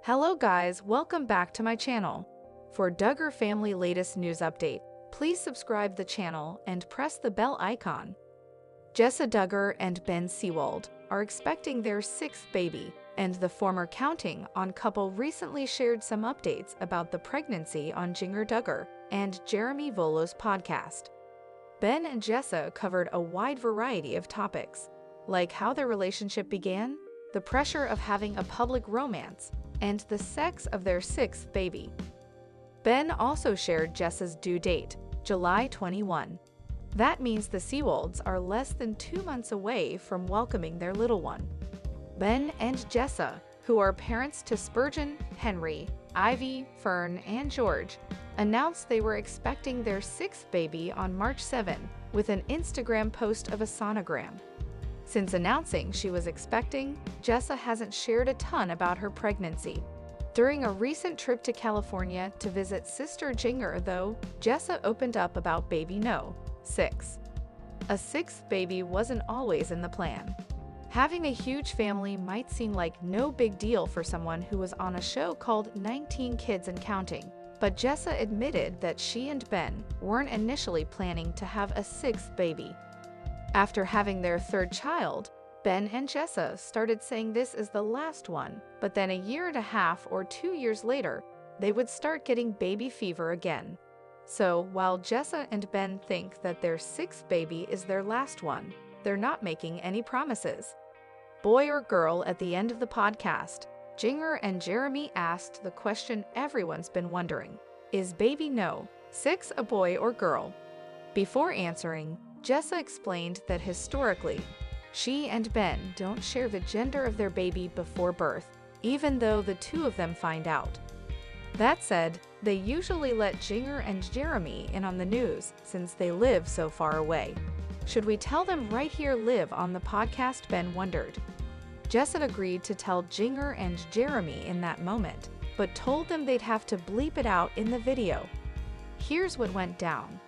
Hello guys, welcome back to my channel. For Duggar family latest news update, please subscribe the channel and press the bell icon. Jessa Duggar and Ben Sewald are expecting their sixth baby, and the former Counting On couple recently shared some updates about the pregnancy on Jinger Duggar and Jeremy Volo's podcast. Ben and Jessa covered a wide variety of topics, like how their relationship began, the pressure of having a public romance, and the sex of their sixth baby. Ben also shared Jessa's due date, July 21. That means the Sewalds are less than 2 months away from welcoming their little one. Ben and Jessa, who are parents to Spurgeon, Henry, Ivy, Fern, and George, announced they were expecting their sixth baby on March 7 with an Instagram post of a sonogram. Since announcing she was expecting, Jessa hasn't shared a ton about her pregnancy. During a recent trip to California to visit sister Jinger, though, Jessa opened up about baby no. 6. A sixth baby wasn't always in the plan. Having a huge family might seem like no big deal for someone who was on a show called 19 Kids and Counting, but Jessa admitted that she and Ben weren't initially planning to have a sixth baby. After having their third child, Ben and Jessa started saying this is the last one, but then a year and a half or 2 years later, they would start getting baby fever again. So, while Jessa and Ben think that their sixth baby is their last one, they're not making any promises. Boy or girl at the end of the podcast, Jinger and Jeremy asked the question everyone's been wondering: is baby no. 6 a boy or girl? Before answering, Jessa explained that historically, she and Ben don't share the gender of their baby before birth, even though the two of them find out. That said, they usually let Jinger and Jeremy in on the news since they live so far away. Should we tell them right here live on the podcast, Ben wondered. Jessa agreed to tell Jinger and Jeremy in that moment, but told them they'd have to bleep it out in the video. Here's what went down.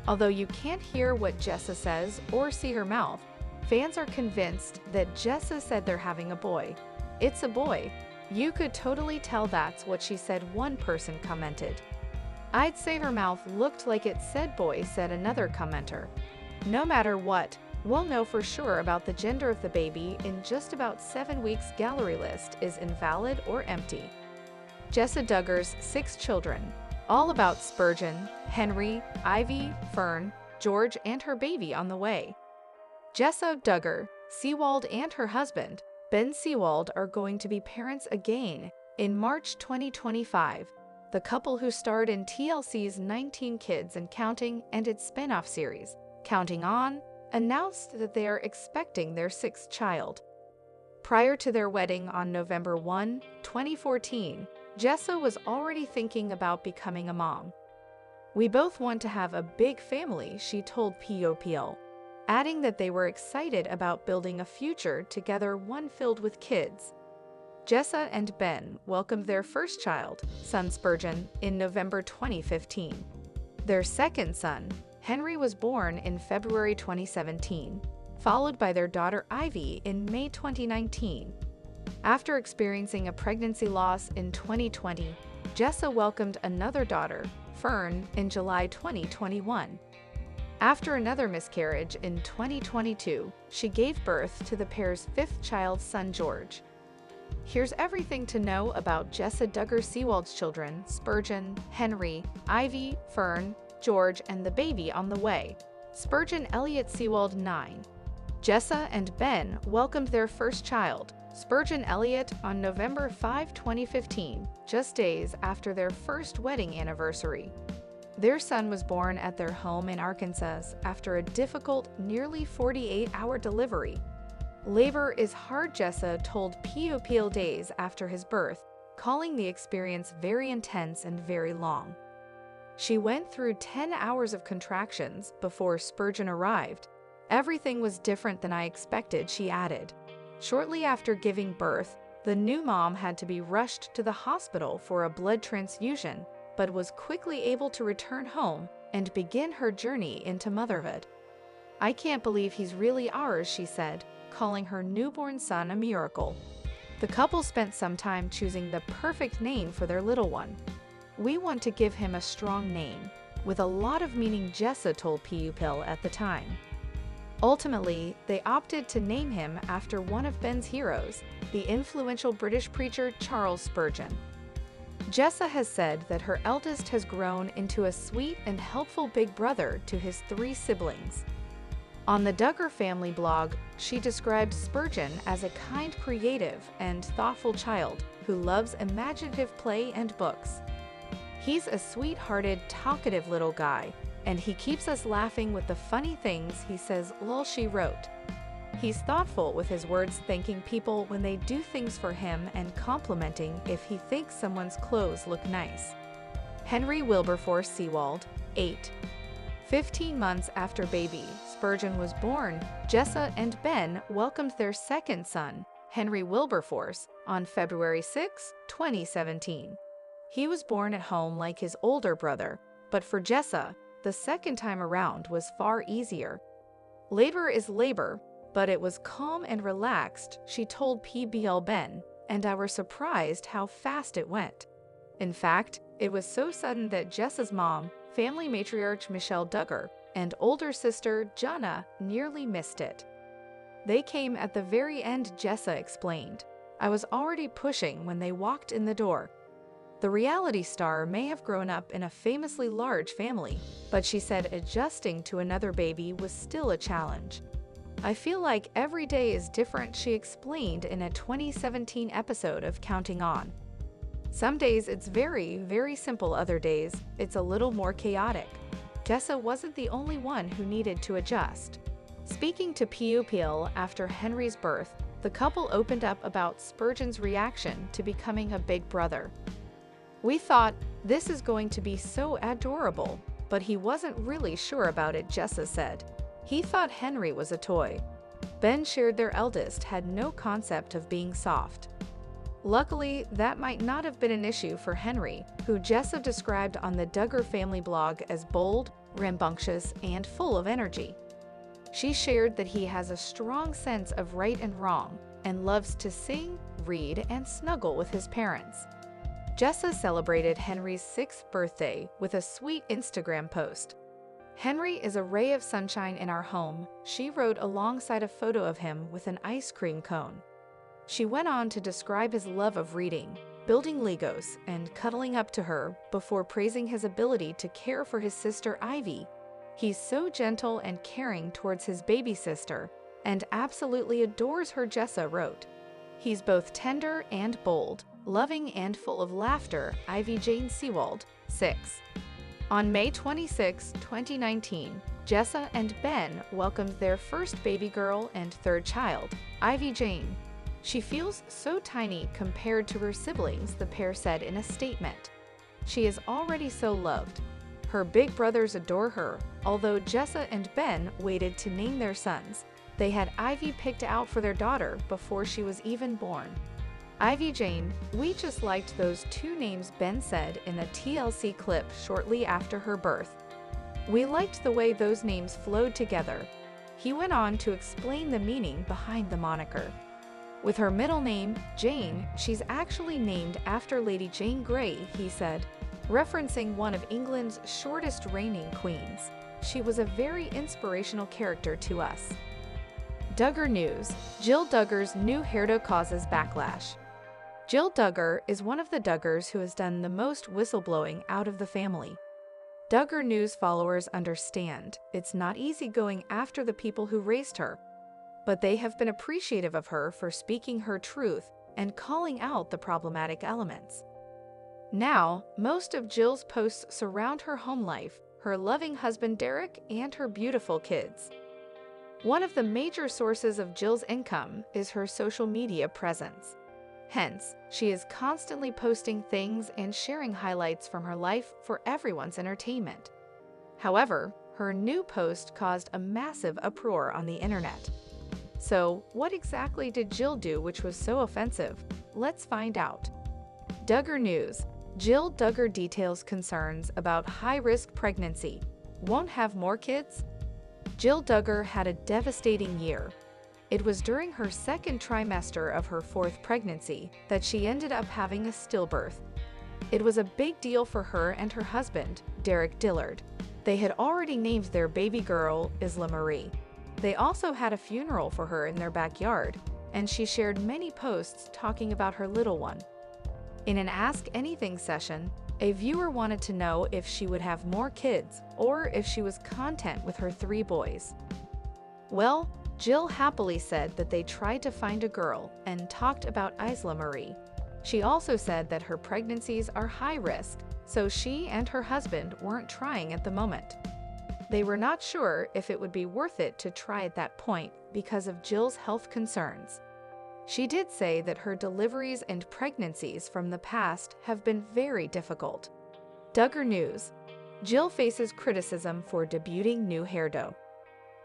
Although you can't hear what Jessa says or see her mouth, fans are convinced that Jessa said they're having a boy. It's a boy. You could totally tell that's what she said, one person commented. I'd say her mouth looked like it said boy, said another commenter. No matter what, we'll know for sure about the gender of the baby in just about 7 weeks. Gallery list is invalid or empty. Jessa Duggar's 6 children, all about Spurgeon, Henry, Ivy, Fern, George, and her baby on the way. Jessa Duggar, Sewald, and her husband, Ben Sewald, are going to be parents again in March 2025. The couple, who starred in TLC's 19 Kids and Counting and its spin-off series, Counting On, announced that they are expecting their 6th child. Prior to their wedding on November 1, 2014, Jessa was already thinking about becoming a mom. We both want to have a big family, she told POPL, adding that they were excited about building a future together, one filled with kids. Jessa and Ben welcomed their first child, son Spurgeon, in November 2015. Their second son, Henry, was born in February 2017, followed by their daughter Ivy in May 2019. After experiencing a pregnancy loss in 2020, Jessa welcomed another daughter, Fern, in July 2021. After another miscarriage in 2022, she gave birth to the pair's 5th child, son George. Here's everything to know about Jessa Duggar Sewald's children, Spurgeon, Henry, Ivy, Fern, George, and the baby on the way. Spurgeon Elliott Sewald 9. Jessa and Ben welcomed their first child, Spurgeon Elliott, on November 5, 2015, just days after their first wedding anniversary. Their son was born at their home in Arkansas after a difficult, nearly 48-hour delivery. Labor is hard, Jessa told POPL days after his birth, calling the experience very intense and very long. She went through 10 hours of contractions before Spurgeon arrived. Everything was different than I expected, she added. Shortly after giving birth, the new mom had to be rushed to the hospital for a blood transfusion, but was quickly able to return home and begin her journey into motherhood. I can't believe he's really ours, she said, calling her newborn son a miracle. The couple spent some time choosing the perfect name for their little one. "We want to give him a strong name, with a lot of meaning," Jessa told People at the time. Ultimately, they opted to name him after one of Ben's heroes, the influential British preacher Charles Spurgeon. Jessa has said that her eldest has grown into a sweet and helpful big brother to his 3 siblings. On the Duggar family blog, she described Spurgeon as a kind, creative, and thoughtful child who loves imaginative play and books. "He's a sweet-hearted, talkative little guy, and he keeps us laughing with the funny things he says," she wrote. "He's thoughtful with his words, thanking people when they do things for him and complimenting if he thinks someone's clothes look nice." Henry Wilberforce Sewald, 8. 15 months after baby Spurgeon was born, Jessa and Ben welcomed their second son, Henry Wilberforce, on February 6, 2017. He was born at home like his older brother, but for Jessa, the second time around was far easier. "Labor is labor, but it was calm and relaxed," she told PBL Ben, "and I was surprised how fast it went. In fact, it was so sudden that Jessa's mom, family matriarch Michelle Duggar, and older sister Jana nearly missed it. They came at the very end," Jessa explained. "I was already pushing when they walked in the door." The reality star may have grown up in a famously large family, but she said adjusting to another baby was still a challenge. "I feel like every day is different," she explained in a 2017 episode of Counting On. "Some days it's very, very simple, other days it's a little more chaotic." Jessa wasn't the only one who needed to adjust. Speaking to People after Henry's birth, the couple opened up about Spurgeon's reaction to becoming a big brother. "We thought, this is going to be so adorable, but he wasn't really sure about it," Jessa said. "He thought Henry was a toy." Ben shared their eldest had no concept of being soft. Luckily, that might not have been an issue for Henry, who Jessa described on the Duggar family blog as bold, rambunctious, and full of energy. She shared that he has a strong sense of right and wrong, and loves to sing, read, and snuggle with his parents. Jessa celebrated Henry's 6th birthday with a sweet Instagram post. "Henry is a ray of sunshine in our home," she wrote alongside a photo of him with an ice cream cone. She went on to describe his love of reading, building Legos, and cuddling up to her before praising his ability to care for his sister Ivy. "He's so gentle and caring towards his baby sister, and absolutely adores her," Jessa wrote. "He's both tender and bold, loving and full of laughter." Ivy Jane Sewald, 6. On May 26, 2019, Jessa and Ben welcomed their first baby girl and third child, Ivy Jane. "She feels so tiny compared to her siblings," the pair said in a statement. "She is already so loved. Her big brothers adore her." Although Jessa and Ben waited to name their sons, they had Ivy picked out for their daughter before she was even born. "Ivy Jane, we just liked those 2 names," Ben said in a TLC clip shortly after her birth. "We liked the way those names flowed together." He went on to explain the meaning behind the moniker. "With her middle name, Jane, she's actually named after Lady Jane Grey," he said, referencing one of England's shortest reigning queens. "She was a very inspirational character to us." Duggar news: Jill Duggar's new hairdo causes backlash. Jill Duggar is one of the Duggars who has done the most whistleblowing out of the family. Duggar News followers understand it's not easy going after the people who raised her, but they have been appreciative of her for speaking her truth and calling out the problematic elements. Now, most of Jill's posts surround her home life, her loving husband Derek, and her beautiful kids. One of the major sources of Jill's income is her social media presence. Hence, she is constantly posting things and sharing highlights from her life for everyone's entertainment. However, her new post caused a massive uproar on the internet. So, what exactly did Jill do which was so offensive? Let's find out. Duggar News: Jill Duggar details concerns about high-risk pregnancy. Won't have more kids? Jill Duggar had a devastating year. It was during her second trimester of her fourth pregnancy that she ended up having a stillbirth. It was a big deal for her and her husband, Derek Dillard. They had already named their baby girl Isla Marie. They also had a funeral for her in their backyard, and she shared many posts talking about her little one. In an Ask Anything session, a viewer wanted to know if she would have more kids or if she was content with her 3 boys. Well, Jill happily said that they tried to find a girl and talked about Isla Marie. She also said that her pregnancies are high risk, so she and her husband weren't trying at the moment. They were not sure if it would be worth it to try at that point because of Jill's health concerns. She did say that her deliveries and pregnancies from the past have been very difficult. Duggar News. Jill faces criticism for debuting new hairdo.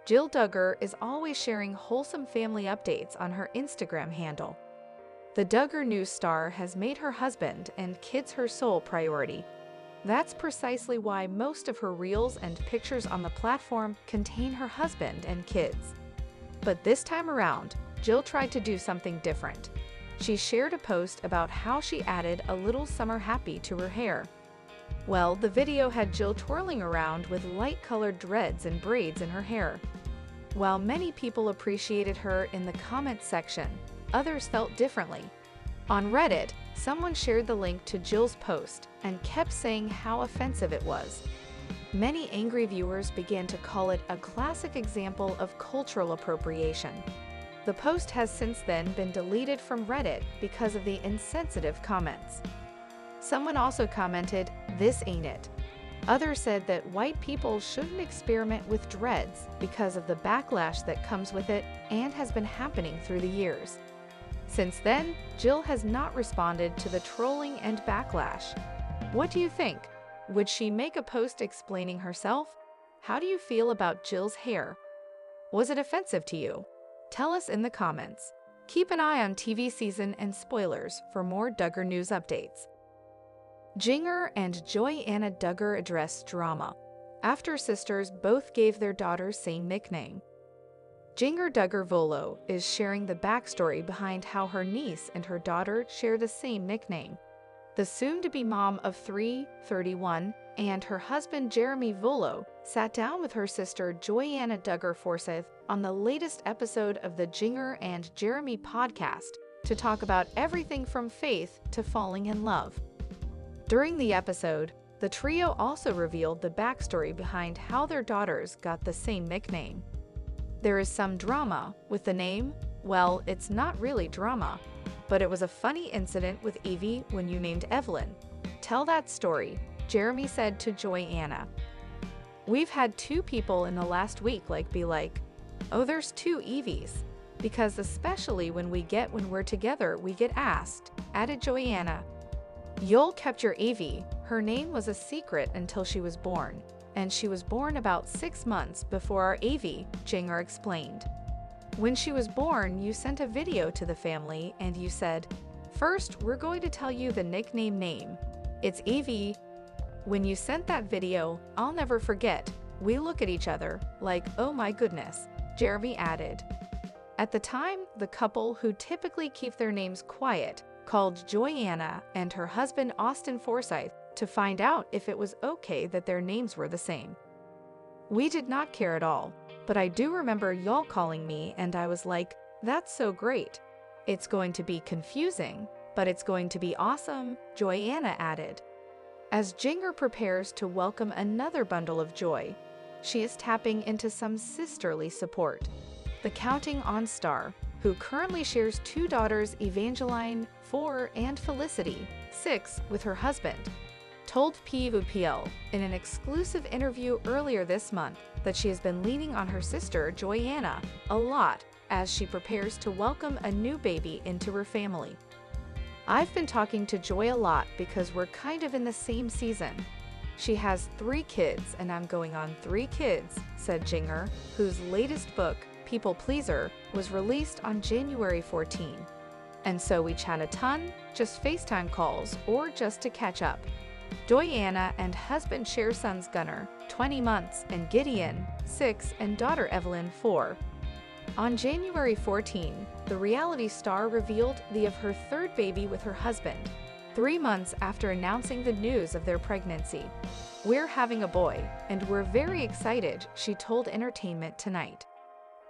Jill Duggar is always sharing wholesome family updates on her Instagram handle. The Duggar News star has made her husband and kids her sole priority. That's precisely why most of her reels and pictures on the platform contain her husband and kids. But this time around, Jill tried to do something different. She shared a post about how she added a little summer happy to her hair. Well, the video had Jill twirling around with light-colored dreads and braids in her hair. While many people appreciated her in the comments section, others felt differently. On Reddit, someone shared the link to Jill's post and kept saying how offensive it was. Many angry viewers began to call it a classic example of cultural appropriation. The post has since then been deleted from Reddit because of the insensitive comments. Someone also commented, "This ain't it." Others said that white people shouldn't experiment with dreads because of the backlash that comes with it and has been happening through the years. Since then, Jill has not responded to the trolling and backlash. What do you think? Would she make a post explaining herself? How do you feel about Jill's hair? Was it offensive to you? Tell us in the comments. Keep an eye on TV season and spoilers for more Duggar News updates. Jinger and Joy-Anna Duggar address drama after sisters both gave their daughters same nickname. Jinger Duggar Volo is sharing the backstory behind how her niece and her daughter share the same nickname. The soon-to-be mom of 3, 31, and her husband Jeremy Volo sat down with her sister Joy-Anna Duggar Forsyth on the latest episode of the Jinger and Jeremy podcast to talk about everything from faith to falling in love. During the episode, the trio also revealed the backstory behind how their daughters got the same nickname. There is some drama with the name. Well, it's not really drama, but it was a funny incident with Evie when you named Evelyn. Tell that story, Jeremy said to Joy-Anna. We've had 2 people in the last week be like, oh, there's 2 Evies. Because especially when we're together, we get asked, added Joy-Anna. Yul kept your Evie. Her name was a secret until she was born. And she was born about 6 months before our Evie, Jinger explained. When she was born, you sent a video to the family and you said, "First, we're going to tell you the nickname name. It's Evie." When you sent that video, I'll never forget. We look at each other like, oh my goodness, Jeremy added. At the time, the couple, who typically keep their names quiet, called Joy-Anna and her husband Austin Forsyth to find out if it was okay that their names were the same. We did not care at all, but I do remember y'all calling me and I was like, that's so great. It's going to be confusing, but it's going to be awesome, Joy-Anna added. As Jinger prepares to welcome another bundle of joy, she is tapping into some sisterly support. The Counting On star, who currently shares 2 daughters, Evangeline, 4, and Felicity, 6, with her husband, told PUPL in an exclusive interview earlier this month that she has been leaning on her sister, Joy-Anna, a lot as she prepares to welcome a new baby into her family. I've been talking to Joy a lot because we're kind of in the same season. She has 3 kids and I'm going on 3 kids, said Jinger, whose latest book, People Pleaser, was released on January 14. And so we chat a ton, just FaceTime calls, or just to catch up. Joy-Anna and husband share sons Gunnar, 20 months, and Gideon, 6, and daughter Evelyn, 4. On January 14, the reality star revealed the of her third baby with her husband, 3 months after announcing the news of their pregnancy. "We're having a boy, and we're very excited," she told Entertainment Tonight.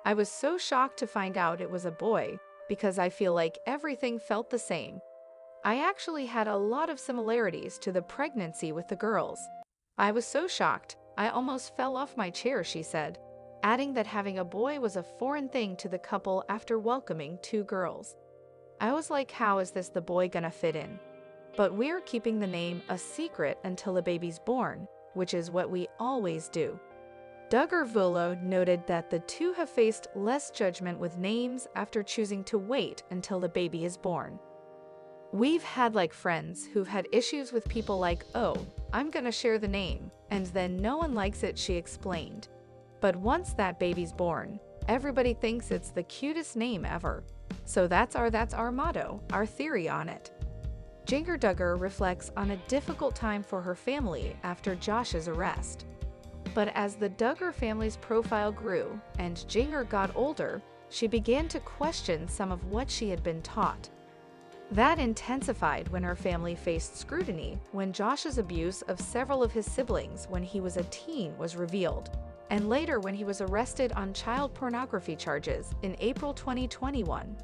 "I was so shocked to find out it was a boy, because I feel like everything felt the same. I actually had a lot of similarities to the pregnancy with the girls. I was so shocked, I almost fell off my chair," she said, adding that having a boy was a foreign thing to the couple after welcoming 2 girls. "I was like, how is this the boy gonna fit in? But we're keeping the name a secret until the baby's born, which is what we always do." Duggar noted that the two have faced less judgment with names after choosing to wait until the baby is born. "We've had friends who've had issues with people like, oh, I'm gonna share the name, and then no one likes it," she explained. "But once that baby's born, everybody thinks it's the cutest name ever. So that's our motto, our theory on it." Jinger Duggar reflects on a difficult time for her family after Josh's arrest. But as the Duggar family's profile grew and Jinger got older, she began to question some of what she had been taught. That intensified when her family faced scrutiny when Josh's abuse of several of his siblings when he was a teen was revealed, and later when he was arrested on child pornography charges in April 2021.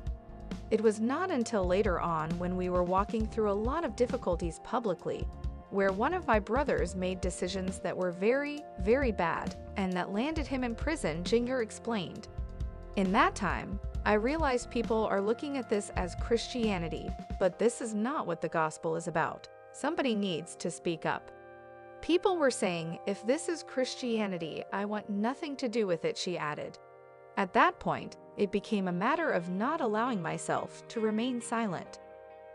"It was not until later on when we were walking through a lot of difficulties publicly, where one of my brothers made decisions that were very, very bad and that landed him in prison," Jinger explained. "In that time, I realized people are looking at this as Christianity, but this is not what the gospel is about. Somebody needs to speak up. People were saying, if this is Christianity, I want nothing to do with it," she added. "At that point, it became a matter of not allowing myself to remain silent."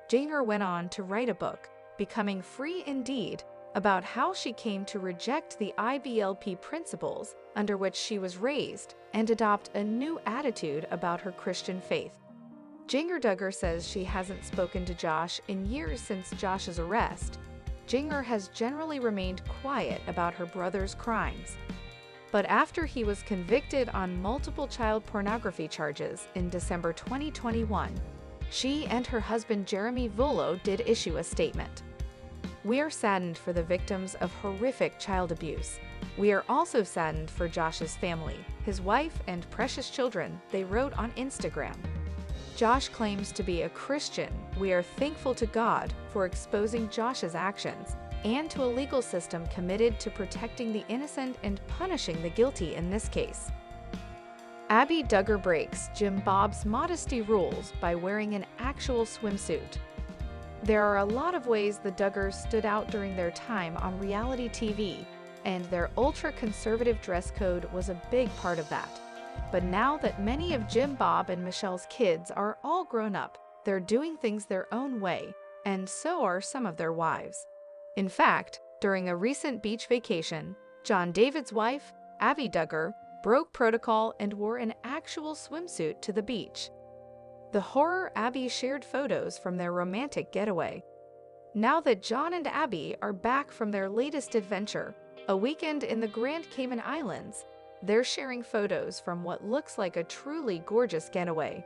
Jinger went on to write a book, Becoming Free Indeed, about how she came to reject the IBLP principles under which she was raised and adopt a new attitude about her Christian faith. Jinger Duggar says she hasn't spoken to Josh in years since Josh's arrest. Jinger has generally remained quiet about her brother's crimes. But after he was convicted on multiple child pornography charges in December 2021, she and her husband Jeremy Vullo did issue a statement. "We are saddened for the victims of horrific child abuse. We are also saddened for Josh's family, his wife, and precious children," they wrote on Instagram. "Josh claims to be a Christian. We are thankful to God for exposing Josh's actions and to a legal system committed to protecting the innocent and punishing the guilty in this case." Abby Duggar breaks Jim Bob's modesty rules by wearing an actual swimsuit. There are a lot of ways the Duggars stood out during their time on reality TV, and their ultra-conservative dress code was a big part of that. But now that many of Jim Bob and Michelle's kids are all grown up, they're doing things their own way, and so are some of their wives. In fact, during a recent beach vacation, John David's wife, Abby Duggar, broke protocol and wore an actual swimsuit to the beach. The horror Abby shared photos from their romantic getaway. Now that John and Abby are back from their latest adventure, a weekend in the Grand Cayman Islands, they're sharing photos from what looks like a truly gorgeous getaway.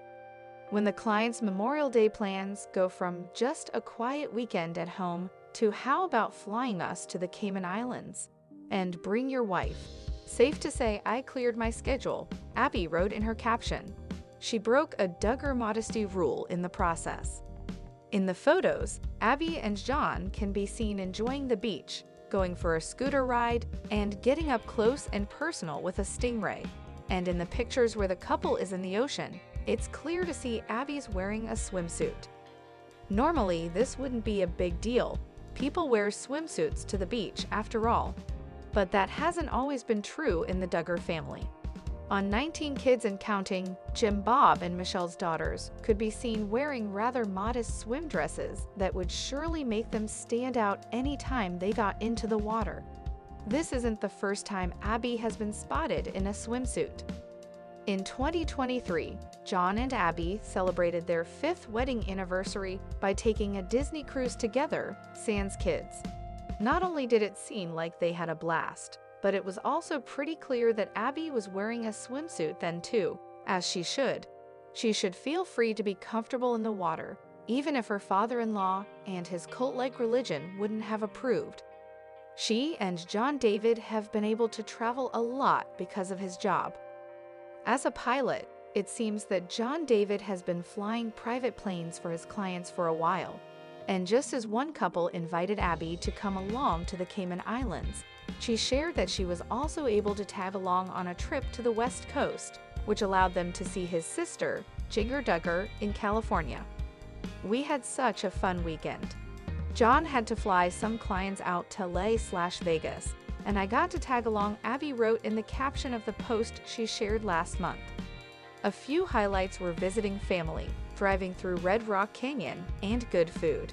When the client's Memorial Day plans go from just a quiet weekend at home to how about flying us to the Cayman Islands? And bring your wife. Safe to say I cleared my schedule, Abby wrote in her caption. She broke a Duggar modesty rule in the process. In the photos, Abby and John can be seen enjoying the beach, going for a scooter ride, and getting up close and personal with a stingray. And in the pictures where the couple is in the ocean, it's clear to see Abby's wearing a swimsuit. Normally, this wouldn't be a big deal. People wear swimsuits to the beach after all. But that hasn't always been true in the Duggar family. On 19 Kids and Counting, Jim Bob and Michelle's daughters could be seen wearing rather modest swim dresses that would surely make them stand out any time they got into the water. This isn't the first time Abby has been spotted in a swimsuit. In 2023, John and Abby celebrated their 5th wedding anniversary by taking a Disney cruise together, sans kids. Not only did it seem like they had a blast, but it was also pretty clear that Abby was wearing a swimsuit then too, as she should. She should feel free to be comfortable in the water, even if her father-in-law and his cult-like religion wouldn't have approved. She and John David have been able to travel a lot because of his job. As a pilot, it seems that John David has been flying private planes for his clients for a while. And just as one couple invited Abby to come along to the Cayman Islands, she shared that she was also able to tag along on a trip to the West Coast, which allowed them to see his sister, Jessa Duggar, in California. "We had such a fun weekend. John had to fly some clients out to LA/Vegas, and I got to tag along," Abby wrote in the caption of the post she shared last month. A few highlights were visiting family, driving through Red Rock Canyon, and good food.